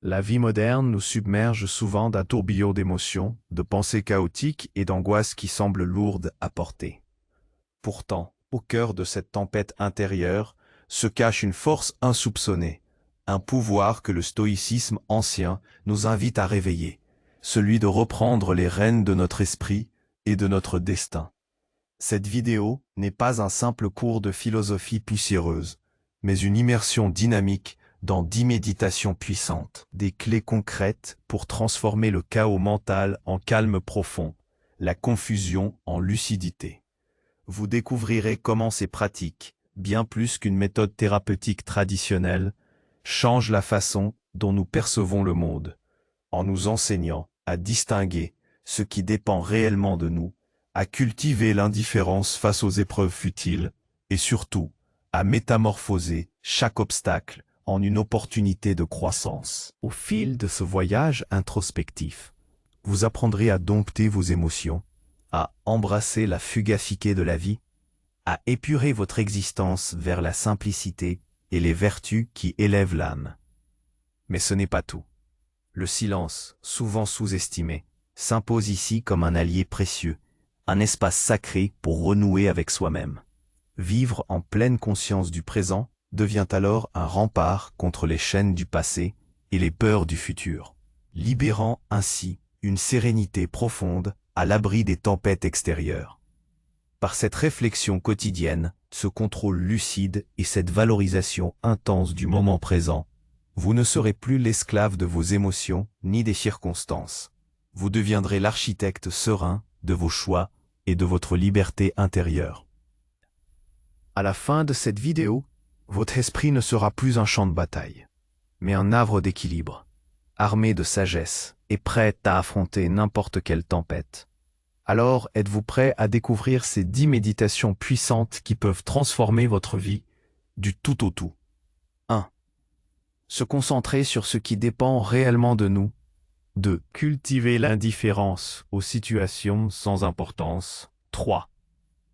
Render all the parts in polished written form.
La vie moderne nous submerge souvent d'un tourbillon d'émotions, de pensées chaotiques et d'angoisses qui semblent lourdes à porter. Pourtant, au cœur de cette tempête intérieure, se cache une force insoupçonnée, un pouvoir que le stoïcisme ancien nous invite à réveiller, celui de reprendre les rênes de notre esprit et de notre destin. Cette vidéo n'est pas un simple cours de philosophie poussiéreuse, mais une immersion dynamique dans 10 méditations puissantes, des clés concrètes pour transformer le chaos mental en calme profond, la confusion en lucidité. Vous découvrirez comment ces pratiques, bien plus qu'une méthode thérapeutique traditionnelle, changent la façon dont nous percevons le monde, en nous enseignant à distinguer ce qui dépend réellement de nous, à cultiver l'indifférence face aux épreuves futiles, et surtout, à métamorphoser chaque obstacle en une opportunité de croissance. Au fil de ce voyage introspectif, vous apprendrez à dompter vos émotions, à embrasser la fugacité de la vie, à épurer votre existence vers la simplicité et les vertus qui élèvent l'âme. Mais ce n'est pas tout. Le silence, souvent sous-estimé, s'impose ici comme un allié précieux, un espace sacré pour renouer avec soi-même. Vivre en pleine conscience du présent devient alors un rempart contre les chaînes du passé et les peurs du futur, libérant ainsi une sérénité profonde à l'abri des tempêtes extérieures. Par cette réflexion quotidienne, ce contrôle lucide et cette valorisation intense du moment présent, vous ne serez plus l'esclave de vos émotions ni des circonstances. Vous deviendrez l'architecte serein de vos choix et de votre liberté intérieure. À la fin de cette vidéo, votre esprit ne sera plus un champ de bataille, mais un havre d'équilibre, armé de sagesse et prêt à affronter n'importe quelle tempête. Alors, êtes-vous prêt à découvrir ces 10 méditations puissantes qui peuvent transformer votre vie du tout au tout? 1. Se concentrer sur ce qui dépend réellement de nous. 2. Cultiver l'indifférence aux situations sans importance. 3.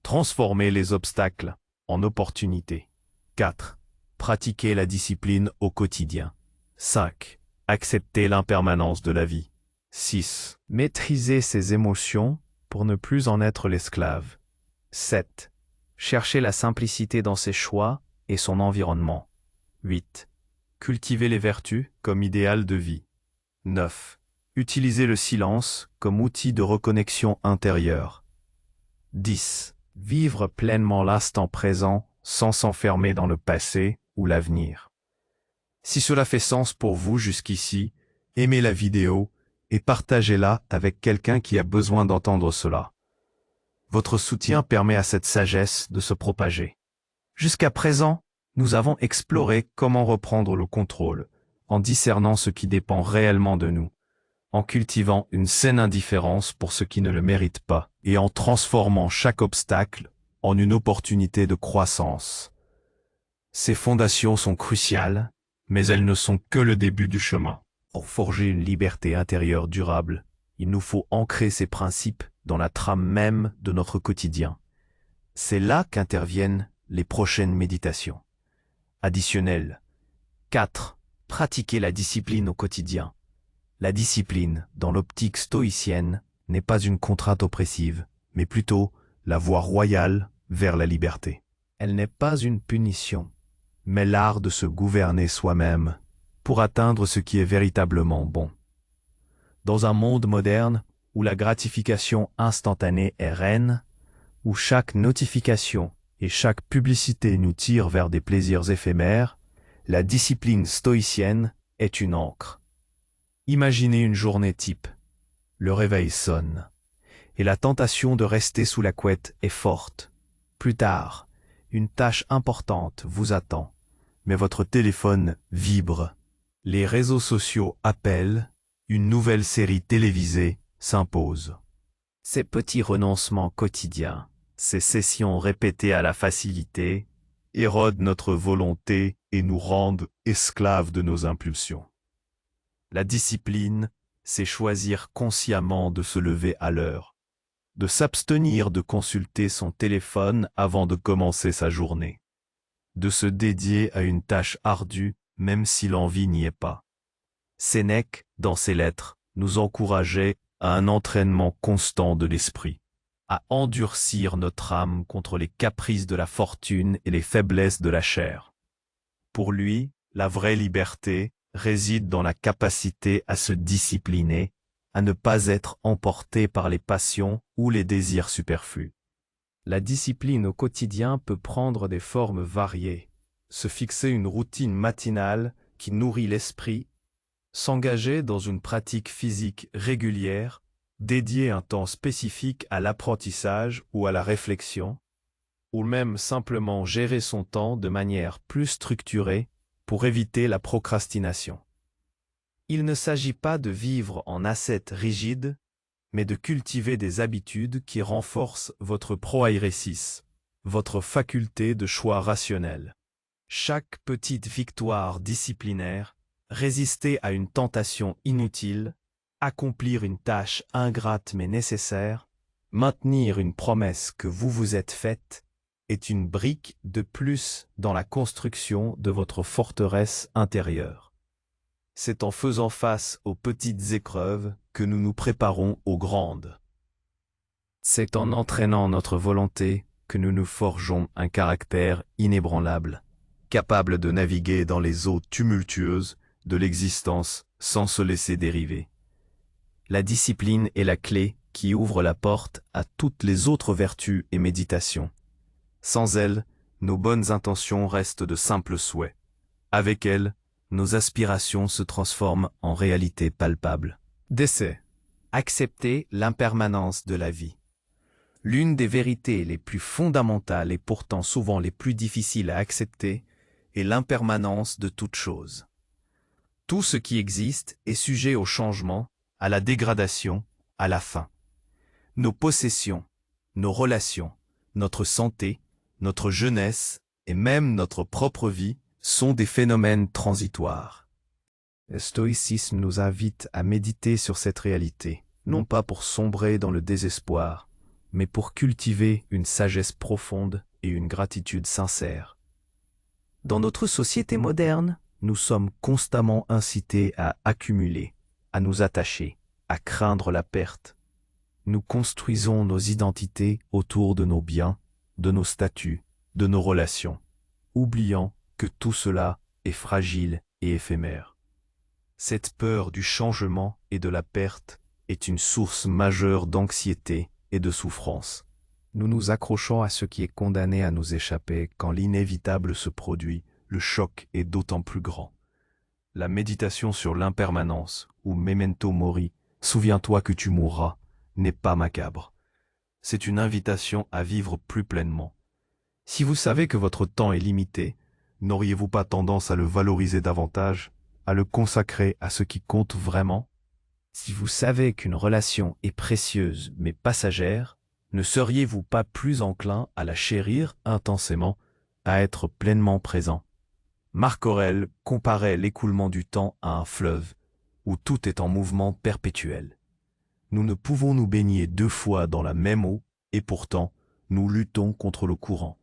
Transformer les obstacles en opportunités. 4. Pratiquer la discipline au quotidien. 5. Accepter l'impermanence de la vie. 6. Maîtriser ses émotions pour ne plus en être l'esclave. 7. Chercher la simplicité dans ses choix et son environnement. 8. Cultiver les vertus comme idéal de vie. 9. Utiliser le silence comme outil de reconnexion intérieure. 10. Vivre pleinement l'instant présent sans s'enfermer dans le passé ou l'avenir. Si cela fait sens pour vous jusqu'ici, aimez la vidéo et partagez-la avec quelqu'un qui a besoin d'entendre cela. Votre soutien permet à cette sagesse de se propager. Jusqu'à présent, nous avons exploré comment reprendre le contrôle, en discernant ce qui dépend réellement de nous, en cultivant une saine indifférence pour ce qui ne le mérite pas, et en transformant chaque obstacle en une opportunité de croissance. Ces fondations sont cruciales, mais elles ne sont que le début du chemin. Pour forger une liberté intérieure durable, il nous faut ancrer ces principes dans la trame même de notre quotidien. C'est là qu'interviennent les prochaines méditations. Additionnel. 4. Pratiquer la discipline au quotidien. La discipline, dans l'optique stoïcienne, n'est pas une contrainte oppressive, mais plutôt la voie royale vers la liberté. Elle n'est pas une punition, mais l'art de se gouverner soi-même pour atteindre ce qui est véritablement bon. Dans un monde moderne où la gratification instantanée est reine, où chaque notification et chaque publicité nous tire vers des plaisirs éphémères, la discipline stoïcienne est une ancre. Imaginez une journée type. Le réveil sonne, et la tentation de rester sous la couette est forte. Plus tard, une tâche importante vous attend, mais votre téléphone vibre. Les réseaux sociaux appellent, une nouvelle série télévisée s'impose. Ces petits renoncements quotidiens, ces cessions répétées à la facilité, érodent notre volonté et nous rendent esclaves de nos impulsions. La discipline, c'est choisir consciemment de se lever à l'heure, de s'abstenir de consulter son téléphone avant de commencer sa journée, de se dédier à une tâche ardue même si l'envie n'y est pas. Sénèque, dans ses lettres, nous encourageait à un entraînement constant de l'esprit, à endurcir notre âme contre les caprices de la fortune et les faiblesses de la chair. Pour lui, la vraie liberté réside dans la capacité à se discipliner, à ne pas être emporté par les passions ou les désirs superflus. La discipline au quotidien peut prendre des formes variées. Se fixer une routine matinale qui nourrit l'esprit, s'engager dans une pratique physique régulière, dédier un temps spécifique à l'apprentissage ou à la réflexion, ou même simplement gérer son temps de manière plus structurée pour éviter la procrastination. Il ne s'agit pas de vivre en ascète rigide, mais de cultiver des habitudes qui renforcent votre proairesis, votre faculté de choix rationnel. Chaque petite victoire disciplinaire, résister à une tentation inutile, accomplir une tâche ingrate mais nécessaire, maintenir une promesse que vous vous êtes faite, est une brique de plus dans la construction de votre forteresse intérieure. C'est en faisant face aux petites épreuves que nous nous préparons aux grandes. C'est en entraînant notre volonté que nous nous forgeons un caractère inébranlable, capable de naviguer dans les eaux tumultueuses de l'existence sans se laisser dériver. La discipline est la clé qui ouvre la porte à toutes les autres vertus et méditations. Sans elle, nos bonnes intentions restent de simples souhaits. Avec elle, nos aspirations se transforment en réalité palpable. Décès. Accepter l'impermanence de la vie. L'une des vérités les plus fondamentales et pourtant souvent les plus difficiles à accepter est l'impermanence de toute chose. Tout ce qui existe est sujet au changement, à la dégradation, à la fin. Nos possessions, nos relations, notre santé, notre jeunesse et même notre propre vie sont des phénomènes transitoires. Le stoïcisme nous invite à méditer sur cette réalité, non pas pour sombrer dans le désespoir, mais pour cultiver une sagesse profonde et une gratitude sincère. Dans notre société moderne, nous sommes constamment incités à accumuler, à nous attacher, à craindre la perte. Nous construisons nos identités autour de nos biens, de nos statuts, de nos relations, oubliant que tout cela est fragile et éphémère. Cette peur du changement et de la perte est une source majeure d'anxiété et de souffrance. Nous nous accrochons à ce qui est condamné à nous échapper quand l'inévitable se produit, le choc est d'autant plus grand. La méditation sur l'impermanence, ou memento mori, souviens-toi que tu mourras, n'est pas macabre. C'est une invitation à vivre plus pleinement. Si vous savez que votre temps est limité, n'auriez-vous pas tendance à le valoriser davantage, à le consacrer à ce qui compte vraiment? Si vous savez qu'une relation est précieuse mais passagère, ne seriez-vous pas plus enclin à la chérir intensément, à être pleinement présent? Marc Aurèle comparait l'écoulement du temps à un fleuve, où tout est en mouvement perpétuel. Nous ne pouvons nous baigner 2 fois dans la même eau, et pourtant, nous luttons contre le courant.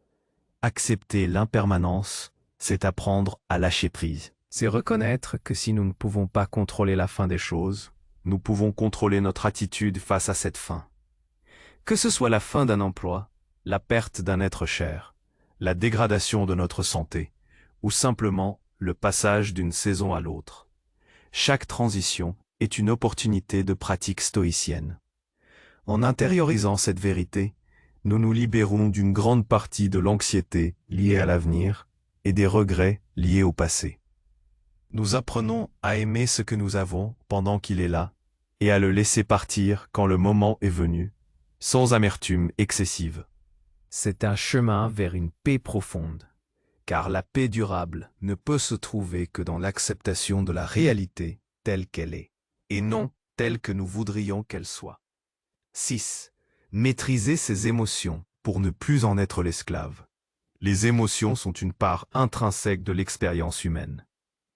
Accepter l'impermanence, c'est apprendre à lâcher prise. C'est reconnaître que si nous ne pouvons pas contrôler la fin des choses, nous pouvons contrôler notre attitude face à cette fin. Que ce soit la fin d'un emploi, la perte d'un être cher, la dégradation de notre santé, ou simplement le passage d'une saison à l'autre. Chaque transition est une opportunité de pratique stoïcienne. En intériorisant cette vérité, nous nous libérons d'une grande partie de l'anxiété liée à l'avenir et des regrets liés au passé. Nous apprenons à aimer ce que nous avons pendant qu'il est là et à le laisser partir quand le moment est venu, sans amertume excessive. C'est un chemin vers une paix profonde, car la paix durable ne peut se trouver que dans l'acceptation de la réalité telle qu'elle est, et non telle que nous voudrions qu'elle soit. 6. Maîtriser ses émotions pour ne plus en être l'esclave. Les émotions sont une part intrinsèque de l'expérience humaine.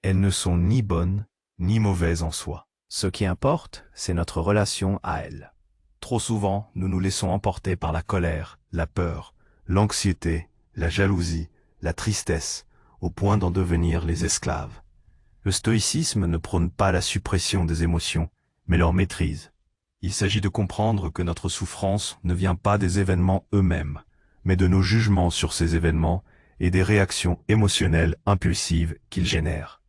Elles ne sont ni bonnes ni mauvaises en soi. Ce qui importe, c'est notre relation à elles. Trop souvent, nous nous laissons emporter par la colère, la peur, l'anxiété, la jalousie, la tristesse, au point d'en devenir les esclaves. Le stoïcisme ne prône pas la suppression des émotions, mais leur maîtrise. Il s'agit de comprendre que notre souffrance ne vient pas des événements eux-mêmes, mais de nos jugements sur ces événements et des réactions émotionnelles impulsives qu'ils génèrent.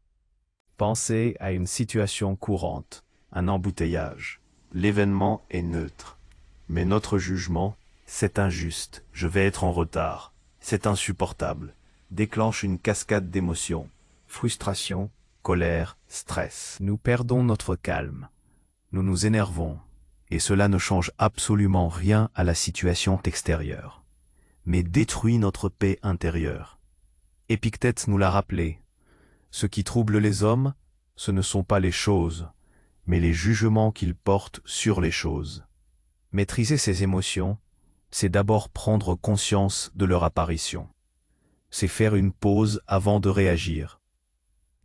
Pensez à une situation courante, un embouteillage. L'événement est neutre, mais notre jugement, c'est injuste, je vais être en retard, c'est insupportable, déclenche une cascade d'émotions, frustration, colère, stress. Nous perdons notre calme, nous nous énervons, et cela ne change absolument rien à la situation extérieure, mais détruit notre paix intérieure. Épictète nous l'a rappelé, ce qui trouble les hommes, ce ne sont pas les choses, mais les jugements qu'ils portent sur les choses. Maîtriser ces émotions, c'est d'abord prendre conscience de leur apparition. C'est faire une pause avant de réagir.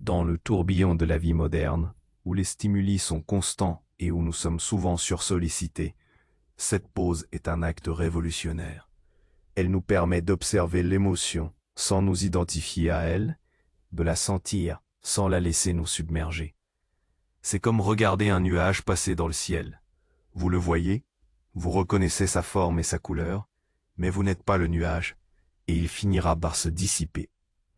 Dans le tourbillon de la vie moderne, où les stimuli sont constants et où nous sommes souvent sursollicités, cette pause est un acte révolutionnaire. Elle nous permet d'observer l'émotion sans nous identifier à elle, de la sentir sans la laisser nous submerger. C'est comme regarder un nuage passer dans le ciel. Vous le voyez, vous reconnaissez sa forme et sa couleur, mais vous n'êtes pas le nuage, et il finira par se dissiper.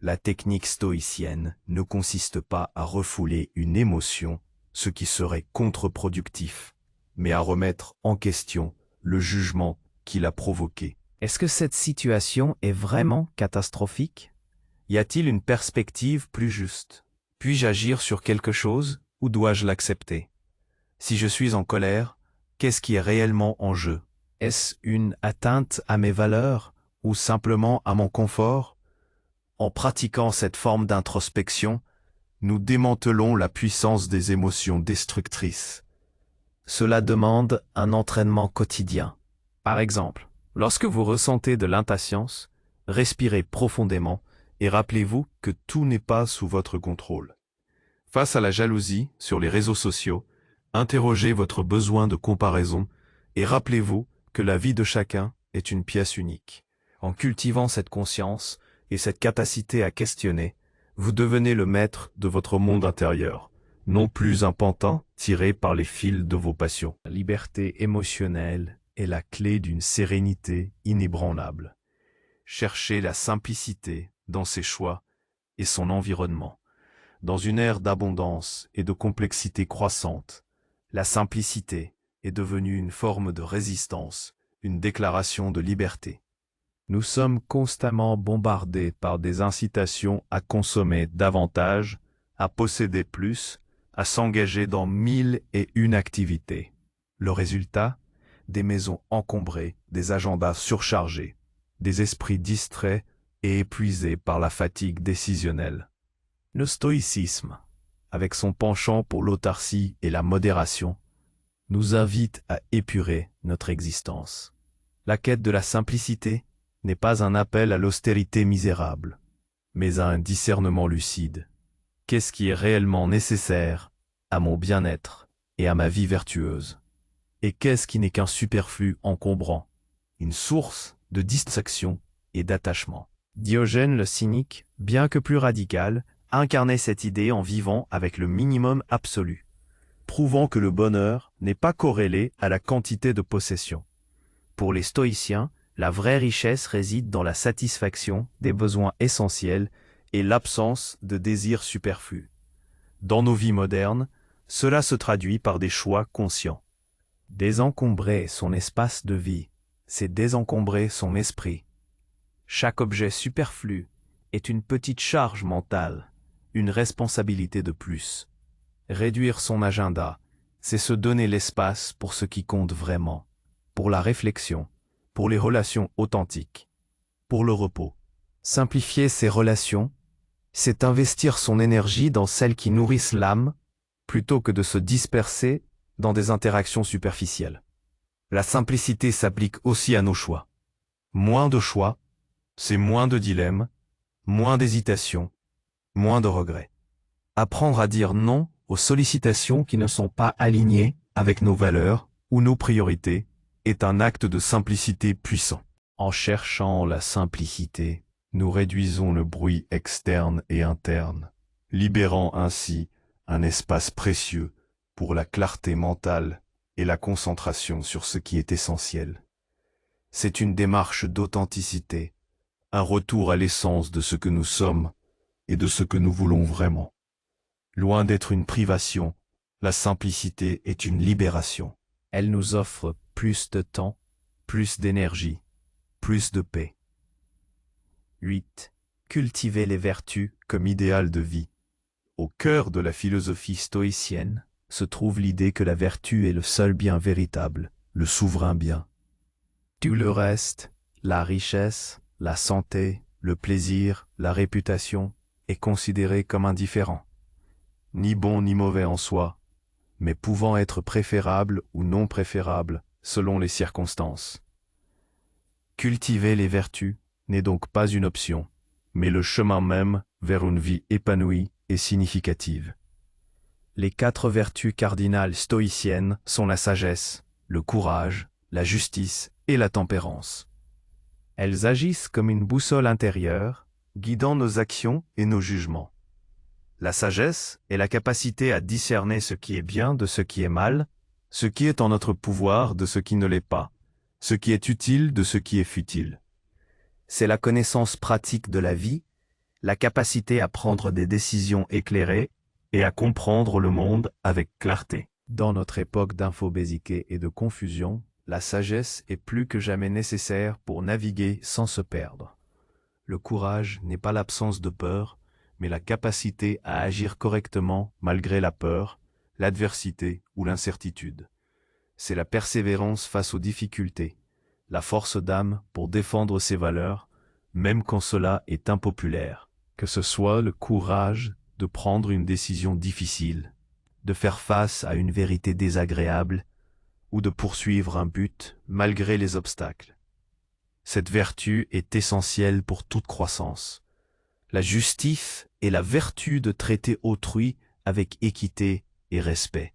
La technique stoïcienne ne consiste pas à refouler une émotion, ce qui serait contre-productif, mais à remettre en question le jugement qui l'a provoqué. Est-ce que cette situation est vraiment catastrophique? Y a-t-il une perspective plus juste? Puis-je agir sur quelque chose ou dois-je l'accepter? Si je suis en colère, qu'est-ce qui est réellement en jeu? Est-ce une atteinte à mes valeurs ou simplement à mon confort? En pratiquant cette forme d'introspection, nous démantelons la puissance des émotions destructrices. Cela demande un entraînement quotidien. Par exemple, lorsque vous ressentez de l'impatience, respirez profondément et rappelez-vous que tout n'est pas sous votre contrôle. Face à la jalousie sur les réseaux sociaux, interrogez votre besoin de comparaison et rappelez-vous que la vie de chacun est une pièce unique. En cultivant cette conscience et cette capacité à questionner, vous devenez le maître de votre monde intérieur, non plus un pantin tiré par les fils de vos passions. La liberté émotionnelle est la clé d'une sérénité inébranlable. Cherchez la simplicité dans ses choix et son environnement. Dans une ère d'abondance et de complexité croissante, la simplicité est devenue une forme de résistance, une déclaration de liberté. Nous sommes constamment bombardés par des incitations à consommer davantage, à posséder plus, à s'engager dans 1001 activités. Le résultat? Des maisons encombrées, des agendas surchargés, des esprits distraits et épuisés par la fatigue décisionnelle. Le stoïcisme, avec son penchant pour l'autarcie et la modération, nous invite à épurer notre existence. La quête de la simplicité n'est pas un appel à l'austérité misérable, mais à un discernement lucide. Qu'est-ce qui est réellement nécessaire à mon bien-être et à ma vie vertueuse? Et qu'est-ce qui n'est qu'un superflu encombrant, une source de distraction et d'attachement? Diogène le cynique, bien que plus radical, incarnait cette idée en vivant avec le minimum absolu, prouvant que le bonheur n'est pas corrélé à la quantité de possessions. Pour les stoïciens, la vraie richesse réside dans la satisfaction des besoins essentiels et l'absence de désirs superflus. Dans nos vies modernes, cela se traduit par des choix conscients. Désencombrer son espace de vie, c'est désencombrer son esprit. Chaque objet superflu est une petite charge mentale, une responsabilité de plus. Réduire son agenda, c'est se donner l'espace pour ce qui compte vraiment, pour la réflexion, pour les relations authentiques, pour le repos. Simplifier ses relations, c'est investir son énergie dans celles qui nourrissent l'âme, plutôt que de se disperser dans des interactions superficielles. La simplicité s'applique aussi à nos choix. Moins de choix, c'est moins de dilemmes, moins d'hésitation, moins de regrets. Apprendre à dire non aux sollicitations qui ne sont pas alignées avec nos valeurs ou nos priorités est un acte de simplicité puissant. En cherchant la simplicité, nous réduisons le bruit externe et interne. libérant ainsi un espace précieux pour la clarté mentale et la concentration sur ce qui est essentiel. C'est une démarche d'authenticité, un retour à l'essence de ce que nous sommes et de ce que nous voulons vraiment. Loin d'être une privation, la simplicité est une libération. Elle nous offre plus de temps, plus d'énergie, plus de paix. 8. Cultiver les vertus comme idéal de vie. Au cœur de la philosophie stoïcienne se trouve l'idée que la vertu est le seul bien véritable, le souverain bien. Tout le reste, la richesse, la santé, le plaisir, la réputation, est considéré comme indifférent. Ni bon ni mauvais en soi, mais pouvant être préférable ou non préférable selon les circonstances. Cultiver les vertus n'est donc pas une option, mais le chemin même vers une vie épanouie et significative. Les 4 vertus cardinales stoïciennes sont la sagesse, le courage, la justice et la tempérance. Elles agissent comme une boussole intérieure, guidant nos actions et nos jugements. La sagesse est la capacité à discerner ce qui est bien de ce qui est mal, ce qui est en notre pouvoir de ce qui ne l'est pas, ce qui est utile de ce qui est futile. C'est la connaissance pratique de la vie, la capacité à prendre des décisions éclairées et à comprendre le monde avec clarté. Dans notre époque d'infobésité et de confusion, la sagesse est plus que jamais nécessaire pour naviguer sans se perdre. Le courage n'est pas l'absence de peur, mais la capacité à agir correctement malgré la peur, l'adversité ou l'incertitude. C'est la persévérance face aux difficultés, la force d'âme pour défendre ses valeurs, même quand cela est impopulaire, que ce soit le courage de prendre une décision difficile, de faire face à une vérité désagréable, ou de poursuivre un but malgré les obstacles. Cette vertu est essentielle pour toute croissance. La justice est la vertu de traiter autrui avec équité et respect.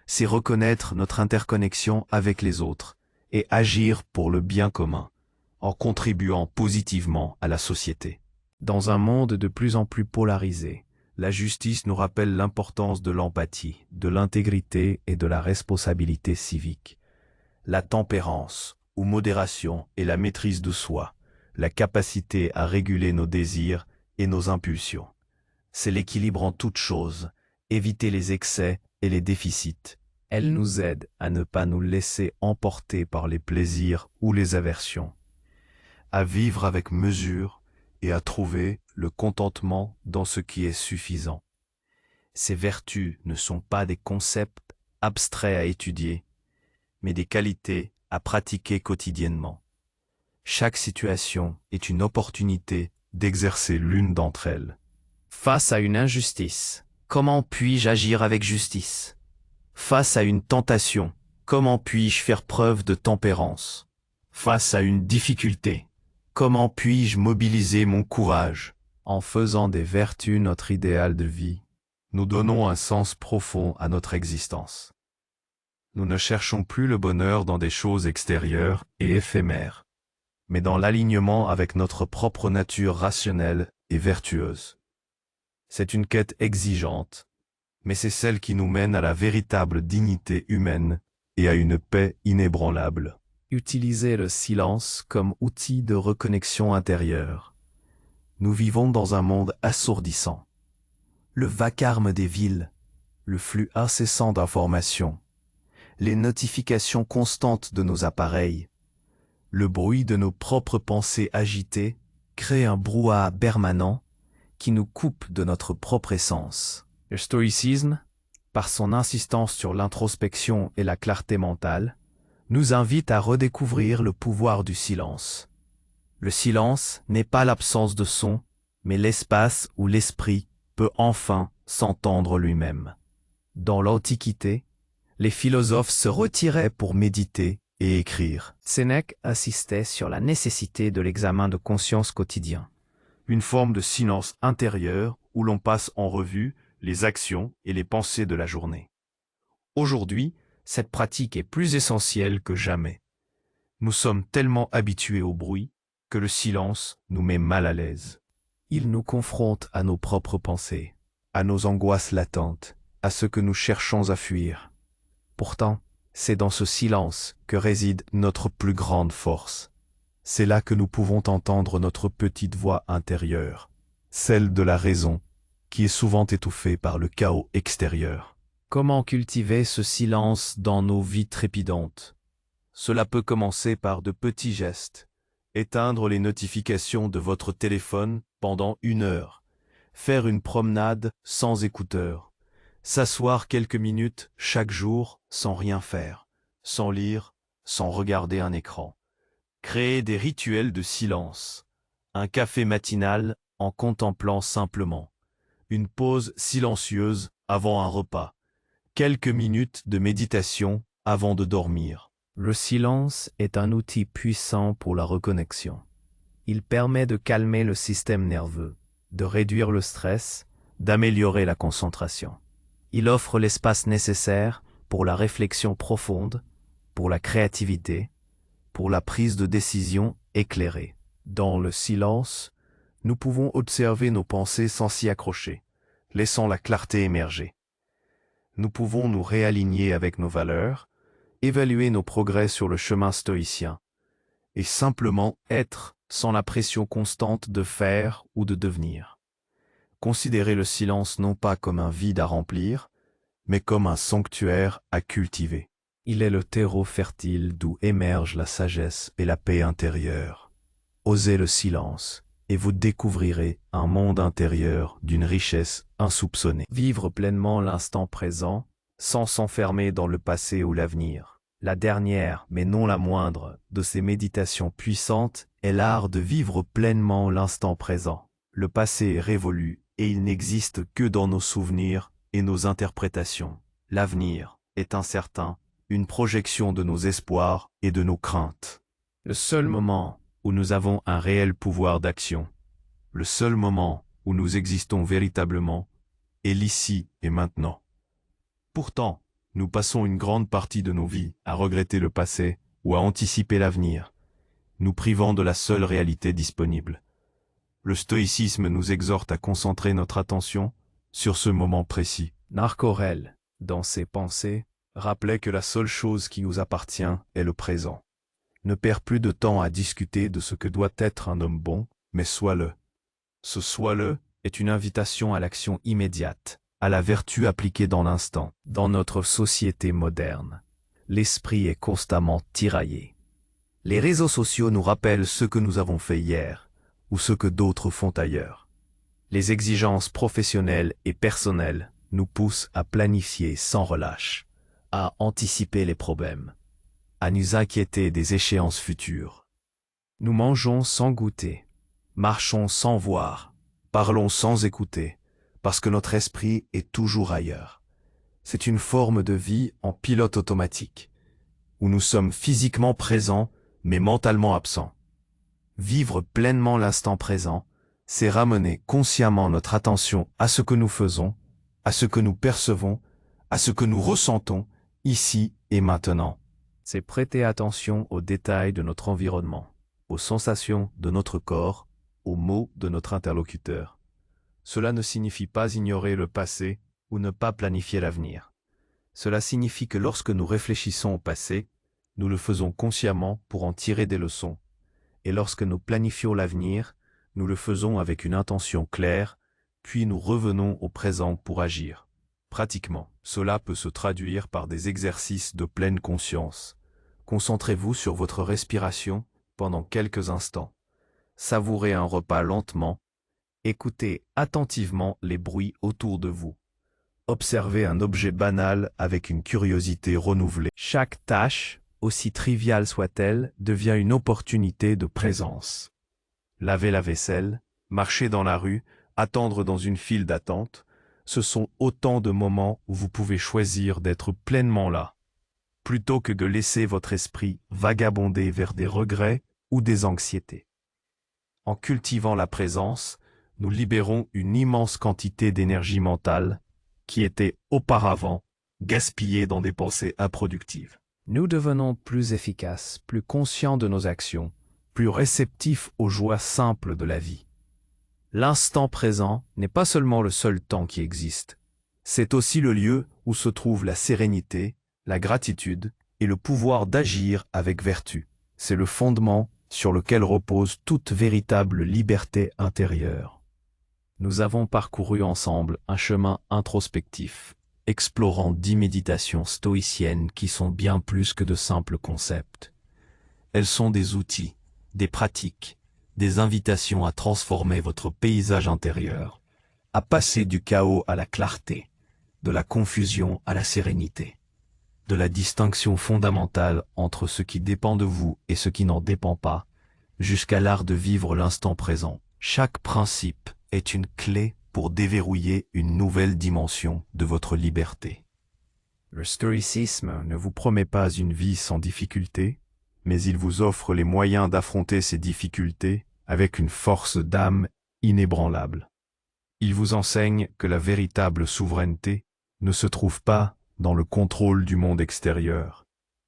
C'est reconnaître notre interconnexion avec les autres et agir pour le bien commun, en contribuant positivement à la société. Dans un monde de plus en plus polarisé, la justice nous rappelle l'importance de l'empathie, de l'intégrité et de la responsabilité civique. La tempérance, ou modération, est la maîtrise de soi, la capacité à réguler nos désirs et nos impulsions. C'est l'équilibre en toutes choses, éviter les excès et les déficits. Elle nous aide à ne pas nous laisser emporter par les plaisirs ou les aversions, à vivre avec mesure et à trouver le contentement dans ce qui est suffisant. Ces vertus ne sont pas des concepts abstraits à étudier, mais des qualités à pratiquer quotidiennement. Chaque situation est une opportunité d'exercer l'une d'entre elles. Face à une injustice, comment puis-je agir avec justice? Face à une tentation, comment puis-je faire preuve de tempérance? Face à une difficulté, comment puis-je mobiliser mon courage? En faisant des vertus notre idéal de vie, nous donnons un sens profond à notre existence. Nous ne cherchons plus le bonheur dans des choses extérieures et éphémères, mais dans l'alignement avec notre propre nature rationnelle et vertueuse. C'est une quête exigeante, mais c'est celle qui nous mène à la véritable dignité humaine et à une paix inébranlable. Utilisez le silence comme outil de reconnexion intérieure. Nous vivons dans un monde assourdissant. Le vacarme des villes, le flux incessant d'informations, les notifications constantes de nos appareils, le bruit de nos propres pensées agitées crée un brouhaha permanent qui nous coupe de notre propre essence. Le stoïcisme, par son insistance sur l'introspection et la clarté mentale, nous invite à redécouvrir le pouvoir du silence. Le silence n'est pas l'absence de son, mais l'espace où l'esprit peut enfin s'entendre lui-même. Dans l'Antiquité, les philosophes se retiraient pour méditer et écrire. Sénèque insistait sur la nécessité de l'examen de conscience quotidien, une forme de silence intérieur où l'on passe en revue les actions et les pensées de la journée. Aujourd'hui, cette pratique est plus essentielle que jamais. Nous sommes tellement habitués au bruit que le silence nous met mal à l'aise. Il nous confronte à nos propres pensées, à nos angoisses latentes, à ce que nous cherchons à fuir. Pourtant, c'est dans ce silence que réside notre plus grande force. C'est là que nous pouvons entendre notre petite voix intérieure, celle de la raison, qui est souvent étouffée par le chaos extérieur. Comment cultiver ce silence dans nos vies trépidantes? Cela peut commencer par de petits gestes. Éteindre les notifications de votre téléphone pendant 1 heure. Faire une promenade sans écouteurs. S'asseoir quelques minutes chaque jour sans rien faire, sans lire, sans regarder un écran. Créer des rituels de silence. Un café matinal en contemplant simplement. Une pause silencieuse avant un repas. Quelques minutes de méditation avant de dormir. Le silence est un outil puissant pour la reconnexion. Il permet de calmer le système nerveux, de réduire le stress, d'améliorer la concentration. Il offre l'espace nécessaire pour la réflexion profonde, pour la créativité, pour la prise de décision éclairée. Dans le silence, nous pouvons observer nos pensées sans s'y accrocher, laissant la clarté émerger. Nous pouvons nous réaligner avec nos valeurs, évaluer nos progrès sur le chemin stoïcien, et simplement être sans la pression constante de faire ou de devenir. Considérez le silence non pas comme un vide à remplir, mais comme un sanctuaire à cultiver. Il est le terreau fertile d'où émergent la sagesse et la paix intérieure. Osez le silence, et vous découvrirez un monde intérieur d'une richesse insoupçonnée. Vivre pleinement l'instant présent, sans s'enfermer dans le passé ou l'avenir. La dernière, mais non la moindre, de ces méditations puissantes est l'art de vivre pleinement l'instant présent. Le passé est révolu et il n'existe que dans nos souvenirs et nos interprétations. L'avenir est incertain, une projection de nos espoirs et de nos craintes. Le seul moment où nous avons un réel pouvoir d'action, le seul moment où nous existons véritablement, est l'ici et maintenant. Pourtant, nous passons une grande partie de nos vies à regretter le passé ou à anticiper l'avenir, nous privant de la seule réalité disponible. Le stoïcisme nous exhorte à concentrer notre attention sur ce moment précis. Marc Aurèle, dans ses pensées, rappelait que la seule chose qui nous appartient est le présent. Ne perds plus de temps à discuter de ce que doit être un homme bon, mais sois-le. Ce sois-le est une invitation à l'action immédiate, à la vertu appliquée dans l'instant. Dans notre société moderne, l'esprit est constamment tiraillé. Les réseaux sociaux nous rappellent ce que nous avons fait hier, ou ce que d'autres font ailleurs. Les exigences professionnelles et personnelles nous poussent à planifier sans relâche, à anticiper les problèmes, à nous inquiéter des échéances futures. Nous mangeons sans goûter, marchons sans voir, parlons sans écouter, parce que notre esprit est toujours ailleurs. C'est une forme de vie en pilote automatique, où nous sommes physiquement présents, mais mentalement absents. Vivre pleinement l'instant présent, c'est ramener consciemment notre attention à ce que nous faisons, à ce que nous percevons, à ce que nous ressentons, ici et maintenant. C'est prêter attention aux détails de notre environnement, aux sensations de notre corps, aux mots de notre interlocuteur. Cela ne signifie pas ignorer le passé ou ne pas planifier l'avenir. Cela signifie que lorsque nous réfléchissons au passé, nous le faisons consciemment pour en tirer des leçons. Et lorsque nous planifions l'avenir, nous le faisons avec une intention claire, puis nous revenons au présent pour agir. Pratiquement, cela peut se traduire par des exercices de pleine conscience. Concentrez-vous sur votre respiration pendant quelques instants. Savourez un repas lentement. Écoutez attentivement les bruits autour de vous. Observez un objet banal avec une curiosité renouvelée. Chaque tâche, aussi triviale soit-elle, devient une opportunité de présence. Laver la vaisselle, marcher dans la rue, attendre dans une file d'attente, ce sont autant de moments où vous pouvez choisir d'être pleinement là, plutôt que de laisser votre esprit vagabonder vers des regrets ou des anxiétés. En cultivant la présence, nous libérons une immense quantité d'énergie mentale qui était auparavant gaspillée dans des pensées improductives. Nous devenons plus efficaces, plus conscients de nos actions, plus réceptifs aux joies simples de la vie. L'instant présent n'est pas seulement le seul temps qui existe. C'est aussi le lieu où se trouve la sérénité, la gratitude et le pouvoir d'agir avec vertu. C'est le fondement sur lequel repose toute véritable liberté intérieure. Nous avons parcouru ensemble un chemin introspectif, explorant 10 méditations stoïciennes qui sont bien plus que de simples concepts. Elles sont des outils, des pratiques, des invitations à transformer votre paysage intérieur, à passer du chaos à la clarté, de la confusion à la sérénité, de la distinction fondamentale entre ce qui dépend de vous et ce qui n'en dépend pas, jusqu'à l'art de vivre l'instant présent. Chaque principe est une clé pour déverrouiller une nouvelle dimension de votre liberté. Le stoïcisme ne vous promet pas une vie sans difficultés, mais il vous offre les moyens d'affronter ces difficultés avec une force d'âme inébranlable. Il vous enseigne que la véritable souveraineté ne se trouve pas dans le contrôle du monde extérieur,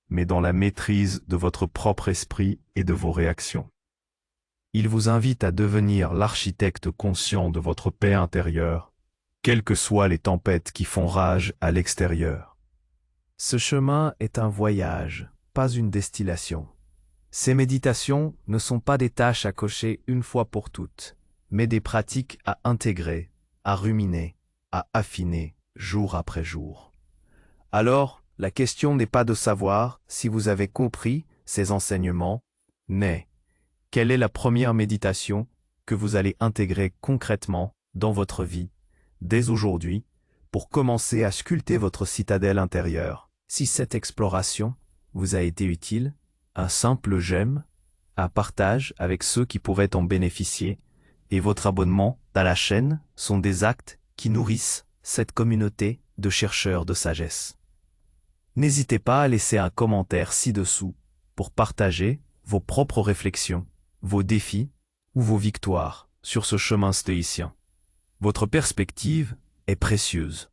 mais dans la maîtrise de votre propre esprit et de vos réactions. Il vous invite à devenir l'architecte conscient de votre paix intérieure, quelles que soient les tempêtes qui font rage à l'extérieur. Ce chemin est un voyage, pas une destination. Ces méditations ne sont pas des tâches à cocher une fois pour toutes, mais des pratiques à intégrer, à ruminer, à affiner jour après jour. Alors, la question n'est pas de savoir si vous avez compris ces enseignements, mais quelle est la première méditation que vous allez intégrer concrètement dans votre vie, dès aujourd'hui, pour commencer à sculpter votre citadelle intérieure. Si cette exploration vous a été utile, un simple j'aime, un partage avec ceux qui pourraient en bénéficier, et votre abonnement à la chaîne sont des actes qui nourrissent cette communauté de chercheurs de sagesse. N'hésitez pas à laisser un commentaire ci-dessous pour partager vos propres réflexions, vos défis ou vos victoires sur ce chemin stoïcien. Votre perspective est précieuse.